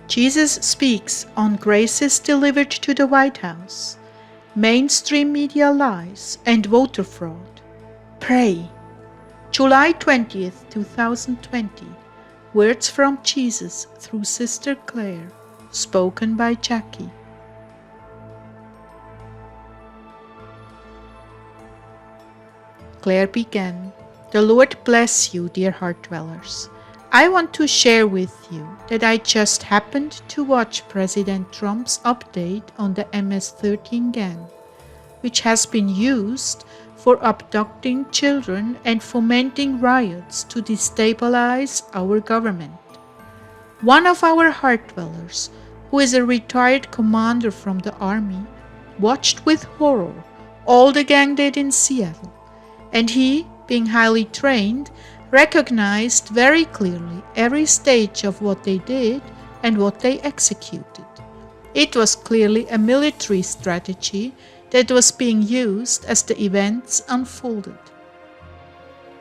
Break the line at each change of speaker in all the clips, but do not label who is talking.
Jesus speaks on graces delivered to the White House, mainstream media lies, and voter fraud. Pray. July 20th, 2020. Words from Jesus through Sister Clare, spoken by Jackie. Clare began, "The Lord bless you, dear Heartdwellers. I want to share with you that I just happened to watch President Trump's update on the MS-13 gang, which has been used for abducting children and fomenting riots to destabilize our government. One of our Heartdwellers, who is a retired commander from the army, watched with horror all the gang did in Seattle, and he, being highly trained, recognized very clearly every stage of what they did and what they executed. It was clearly a military strategy that was being used as the events unfolded.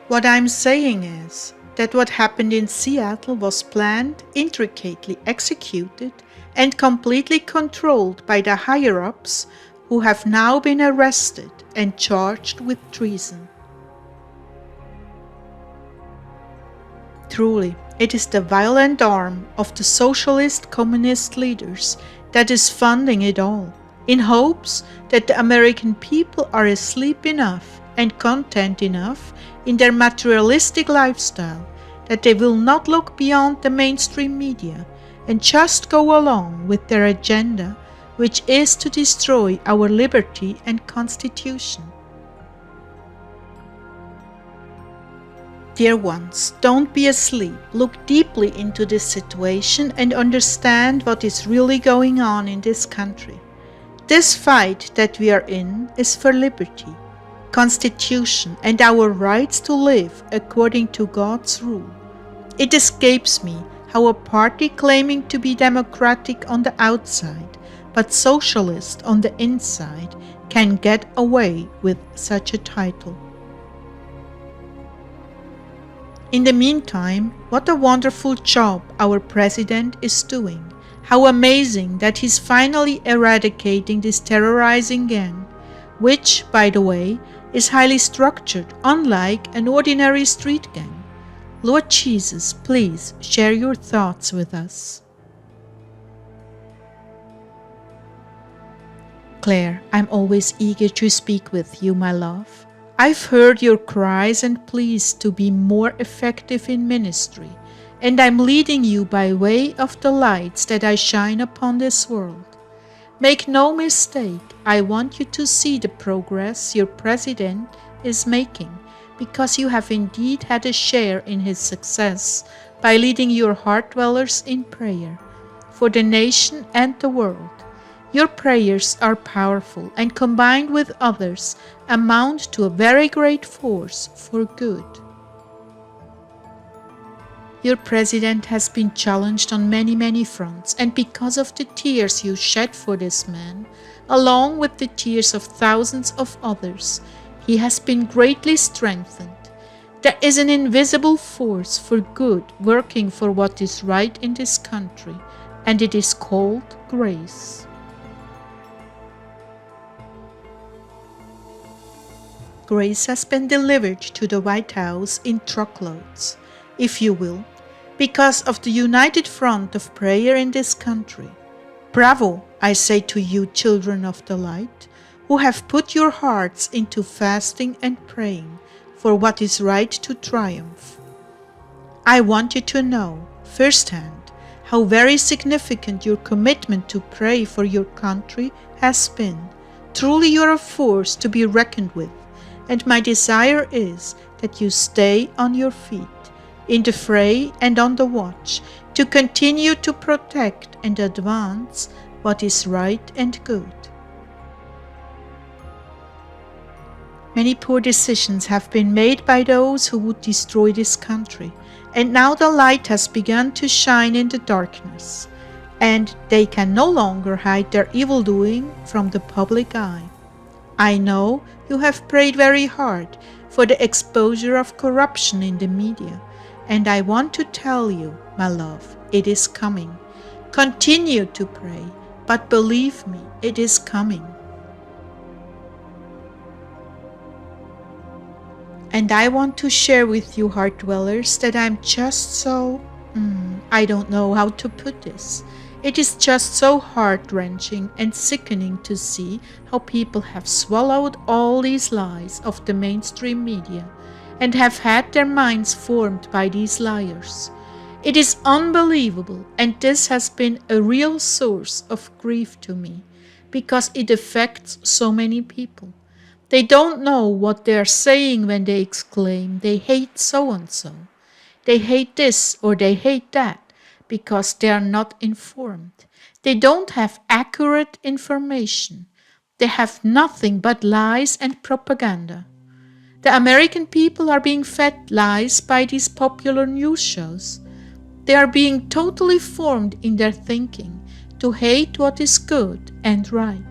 What I'm saying is that what happened in Seattle was planned, intricately executed, and completely controlled by the higher-ups who have now been arrested and charged with treason. Truly, it is the violent arm of the socialist communist leaders that is funding it all, in hopes that the American people are asleep enough and content enough in their materialistic lifestyle that they will not look beyond the mainstream media and just go along with their agenda, which is to destroy our liberty and Constitution. Dear ones, don't be asleep. Look deeply into this situation and understand what is really going on in this country. This fight that we are in is for liberty, Constitution, and our rights to live according to God's rule. It escapes me how a party claiming to be democratic on the outside, but socialist on the inside, can get away with such a title. In the meantime, what a wonderful job our president is doing. How amazing that he's finally eradicating this terrorizing gang, which, by the way, is highly structured, unlike an ordinary street gang. Lord Jesus, please share your thoughts with us. Clare, I'm always eager to speak with you, my love. I've heard your cries and pleas to be more effective in ministry, and I'm leading you by way of the lights that I shine upon this world. Make no mistake, I want you to see the progress your president is making, because you have indeed had a share in his success by leading your Heartdwellers in prayer for the nation and the world. Your prayers are powerful and combined with others amount to a very great force for good. Your president has been challenged on many fronts, and because of the tears you shed for this man, along with the tears of thousands of others, he has been greatly strengthened. There is an invisible force for good working for what is right in this country, and it is called grace. Grace has been delivered to the White House in truckloads, if you will, because of the united front of prayer in this country. Bravo, I say to you, children of the light, who have put your hearts into fasting and praying for what is right to triumph. I want you to know firsthand how very significant your commitment to pray for your country has been. Truly you're a force to be reckoned with. And my desire is that you stay on your feet, in the fray and on the watch, to continue to protect and advance what is right and good. Many poor decisions have been made by those who would destroy this country, and now the light has begun to shine in the darkness, and they can no longer hide their evil doing from the public eye. I know you have prayed very hard for the exposure of corruption in the media, and I want to tell you, my love, it is coming. Continue to pray, but believe me, it is coming. And I want to share with you, Heartdwellers, that I'm just so, I don't know how to put this. It is just so heart-wrenching and sickening to see how people have swallowed all these lies of the mainstream media and have had their minds formed by these liars. It is unbelievable, and this has been a real source of grief to me because it affects so many people. They don't know what they are saying when they exclaim, they hate so and so. They hate this or they hate that because they are not informed. They don't have accurate information. They have nothing but lies and propaganda. The American people are being fed lies by these popular news shows. They are being totally formed in their thinking to hate what is good and right.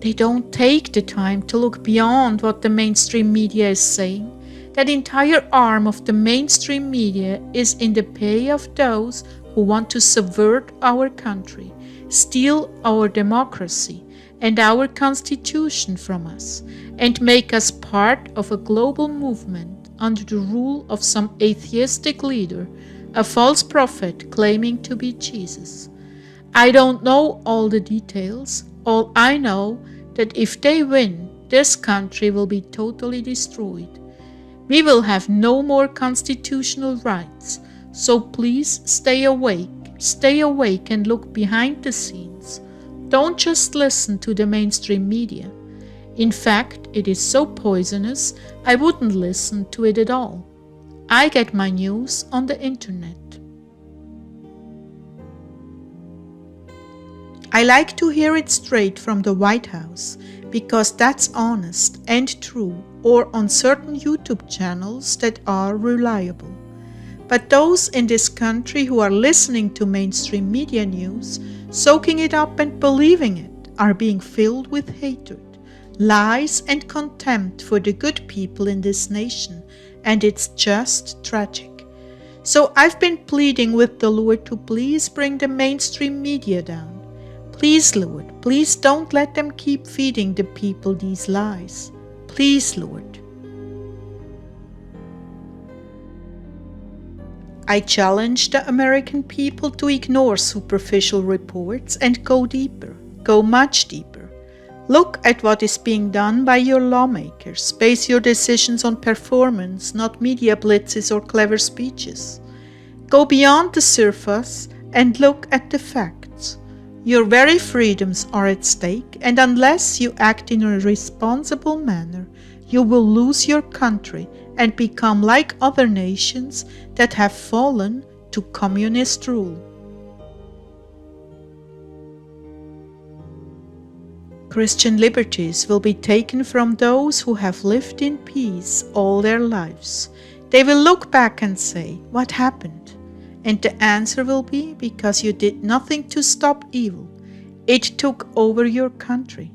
They don't take the time to look beyond what the mainstream media is saying. That entire arm of the mainstream media is in the pay of those who want to subvert our country, steal our democracy and our constitution from us, and make us part of a global movement under the rule of some atheistic leader, a false prophet claiming to be Jesus. I don't know all the details. All I know that if they win, this country will be totally destroyed. We will have no more constitutional rights. So please stay awake and look behind the scenes. Don't just listen to the mainstream media. In fact, it is so poisonous, I wouldn't listen to it at all. I get my news on the internet. I like to hear it straight from the White House because that's honest and true, or on certain YouTube channels that are reliable. But those in this country who are listening to mainstream media news, soaking it up and believing it, are being filled with hatred, lies and contempt for the good people in this nation, and it's just tragic. So I've been pleading with the Lord to please bring the mainstream media down. Please, Lord, please don't let them keep feeding the people these lies. Please, Lord. I challenge the American people to ignore superficial reports and go deeper, go much deeper. Look at what is being done by your lawmakers. Base your decisions on performance, not media blitzes or clever speeches. Go beyond the surface and look at the facts. Your very freedoms are at stake, and unless you act in a responsible manner, you will lose your country and become like other nations that have fallen to communist rule. Christian liberties will be taken from those who have lived in peace all their lives. They will look back and say, "What happened?" And the answer will be, because you did nothing to stop evil. It took over your country.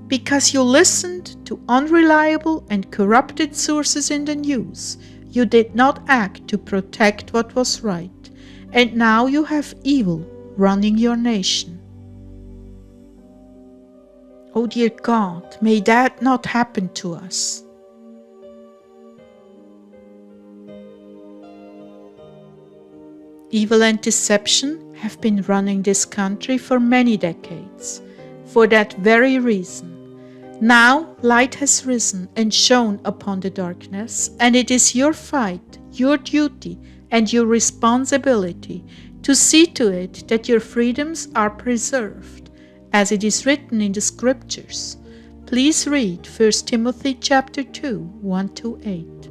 Because you listened to unreliable and corrupted sources in the news. You did not act to protect what was right. And now you have evil running your nation. Oh dear God, may that not happen to us. Evil and deception have been running this country for many decades, for that very reason. Now light has risen and shone upon the darkness, and it is your fight, your duty, and your responsibility to see to it that your freedoms are preserved, as it is written in the scriptures. Please read 1 Timothy chapter 2, 1-8.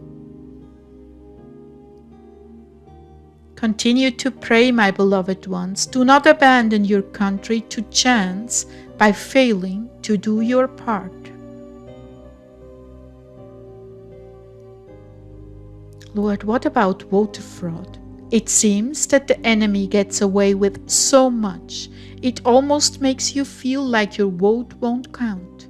Continue to pray, my beloved ones. Do not abandon your country to chance by failing to do your part. Lord, what about voter fraud? It seems that the enemy gets away with so much, it almost makes you feel like your vote won't count,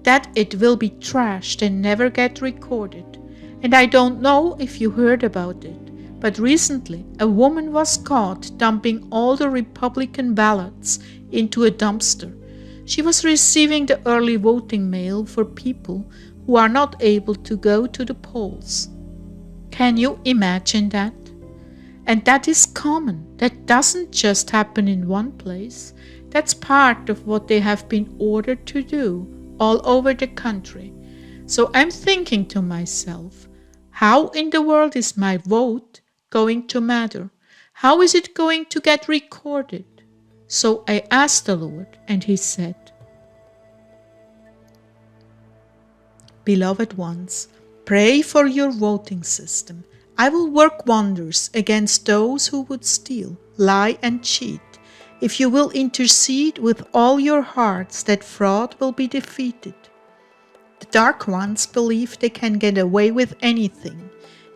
that it will be trashed and never get recorded. And I don't know if you heard about it, But recently, a woman was caught dumping all the Republican ballots into a dumpster. She was receiving the early voting mail for people who are not able to go to the polls. Can you imagine that? And that is common. That doesn't just happen in one place. That's part of what they have been ordered to do all over the country. So I'm thinking to myself, how in the world is my vote going to matter? How is it going to get recorded? So I asked the Lord, and He said, Beloved ones, pray for your voting system. I will work wonders against those who would steal, lie, and cheat. If you will intercede with all your hearts, that fraud will be defeated. The dark ones believe they can get away with anything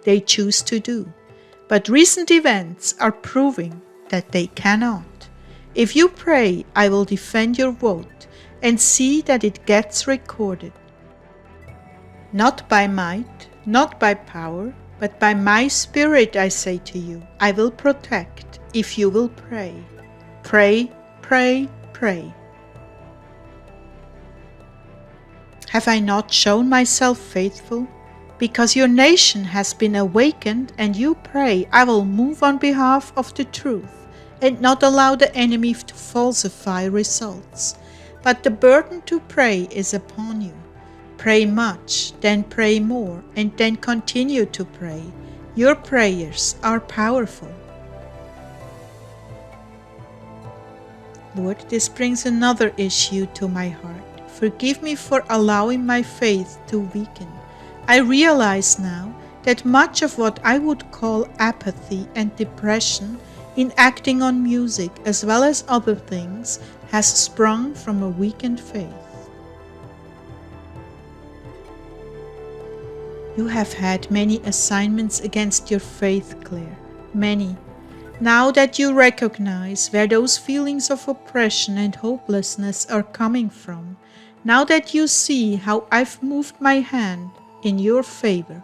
they choose to do, but recent events are proving that they cannot. If you pray, I will defend your vote and see that it gets recorded. Not by might, not by power, but by my Spirit, I say to you, I will protect if you will pray. Pray, pray, pray. Have I not shown myself faithful? Because your nation has been awakened and you pray, I will move on behalf of the truth and not allow the enemy to falsify results. But the burden to pray is upon you. Pray much, then pray more, and then continue to pray. Your prayers are powerful. Lord, this brings another issue to my heart. Forgive me for allowing my faith to weaken. I realize now that much of what I would call apathy and depression in acting on music as well as other things has sprung from a weakened faith. You have had many assignments against your faith, Clare. Many. Now that you recognize where those feelings of oppression and hopelessness are coming from, now that you see how I've moved my hand in your favor,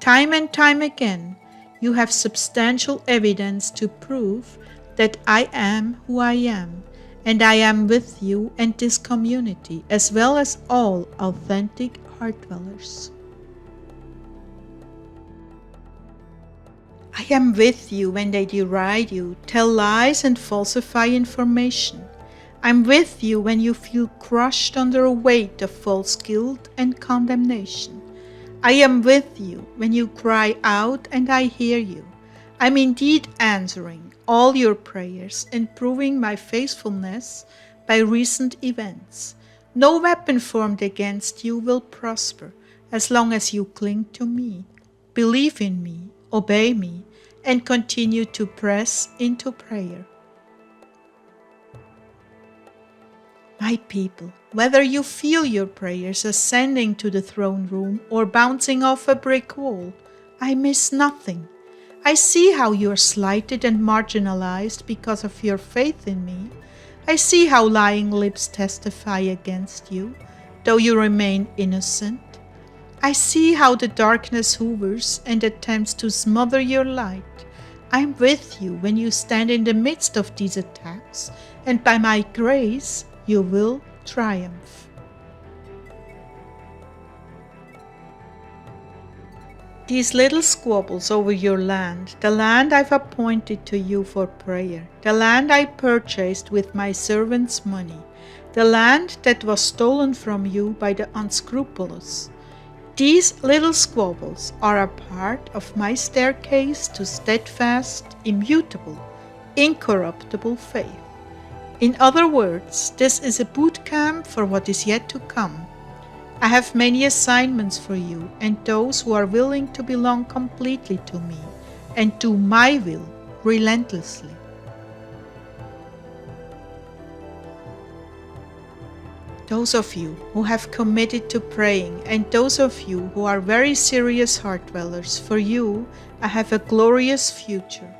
time and time again, you have substantial evidence to prove that I am who I am, and I am with you and this community, as well as all authentic Heartdwellers. I am with you when they deride you, tell lies and falsify information. I'm with you when you feel crushed under a weight of false guilt and condemnation. I am with you when you cry out and I hear you. I'm indeed answering all your prayers and proving my faithfulness by recent events. No weapon formed against you will prosper as long as you cling to me, believe in me, obey me, and continue to press into prayer. My people, whether you feel your prayers ascending to the throne room or bouncing off a brick wall, I miss nothing. I see how you are slighted and marginalized because of your faith in me. I see how lying lips testify against you, though you remain innocent. I see how the darkness hovers and attempts to smother your light. I am with you when you stand in the midst of these attacks, and by my grace you will triumph. These little squabbles over your land, the land I've appointed to you for prayer, the land I purchased with my servants' money, the land that was stolen from you by the unscrupulous. These little squabbles are a part of my staircase to steadfast, immutable, incorruptible faith. In other words, this is a boot camp for what is yet to come. I have many assignments for you and those who are willing to belong completely to me and do my will relentlessly. Those of you who have committed to praying and those of you who are very serious Heartdwellers, for you I have a glorious future.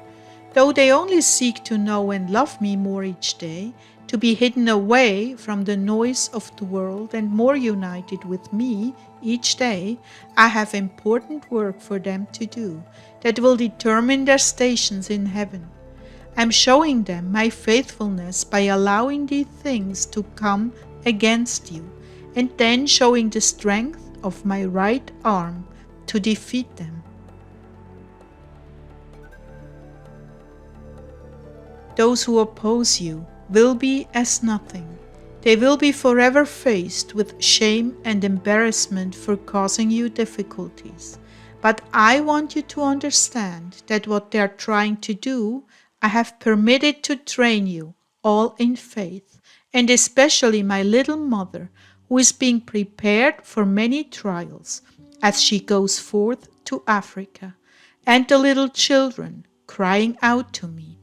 Though they only seek to know and love me more each day, to be hidden away from the noise of the world and more united with me each day, I have important work for them to do that will determine their stations in heaven. I'm showing them my faithfulness by allowing these things to come against you, and then showing the strength of my right arm to defeat them. Those who oppose you will be as nothing. They will be forever faced with shame and embarrassment for causing you difficulties. But I want you to understand that what they are trying to do, I have permitted to train you, all in faith, and especially my little mother, who is being prepared for many trials as she goes forth to Africa, and the little children crying out to me.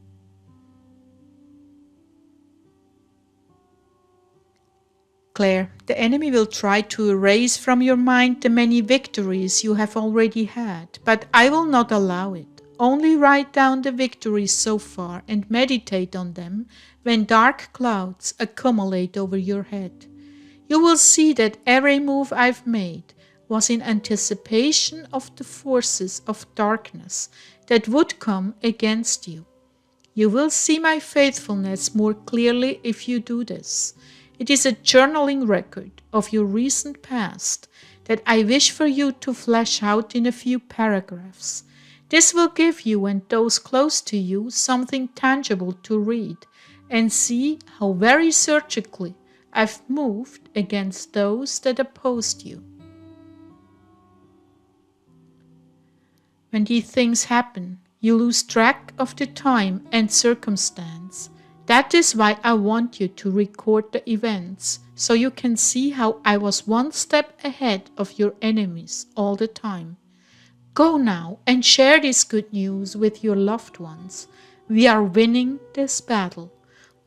Claire, the enemy will try to erase from your mind the many victories you have already had, but I will not allow it. Only write down the victories so far and meditate on them when dark clouds accumulate over your head. You will see that every move I've made was in anticipation of the forces of darkness that would come against you. You will see my faithfulness more clearly if you do this. It is a journaling record of your recent past that I wish for you to flesh out in a few paragraphs. This will give you and those close to you something tangible to read and see how very surgically I've moved against those that opposed you. When these things happen, you lose track of the time and circumstance. That is why I want you to record the events, so you can see how I was one step ahead of your enemies all the time. Go now and share this good news with your loved ones. We are winning this battle,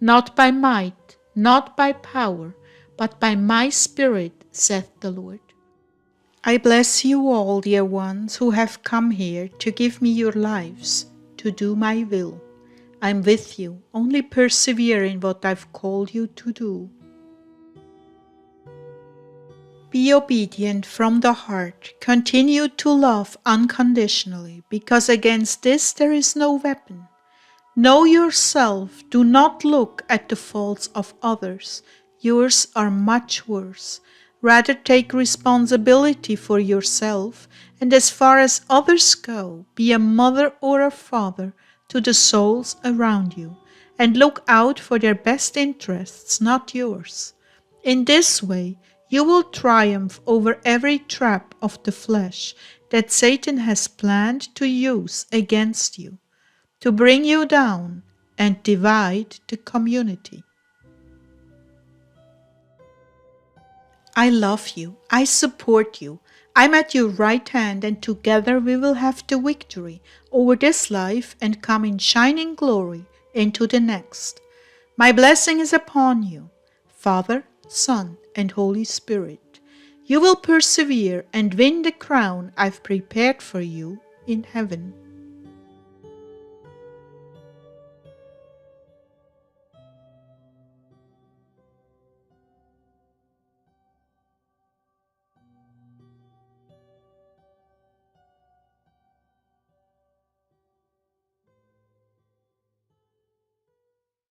not by might, not by power, but by my Spirit, saith the Lord. I bless you all, dear ones, who have come here to give me your lives, to do my will. I'm with you. Only persevere in what I've called you to do. Be obedient from the heart. Continue to love unconditionally, because against this there is no weapon. Know yourself. Do not look at the faults of others. Yours are much worse. Rather take responsibility for yourself, and as far as others go, be a mother or a father to the souls around you, and look out for their best interests, not yours. In this way, you will triumph over every trap of the flesh that Satan has planned to use against you, to bring you down and divide the community. I love you. I support you. I'm at your right hand, and together we will have the victory over this life and come in shining glory into the next. My blessing is upon you, Father, Son, and Holy Spirit. You will persevere and win the crown I've prepared for you in heaven.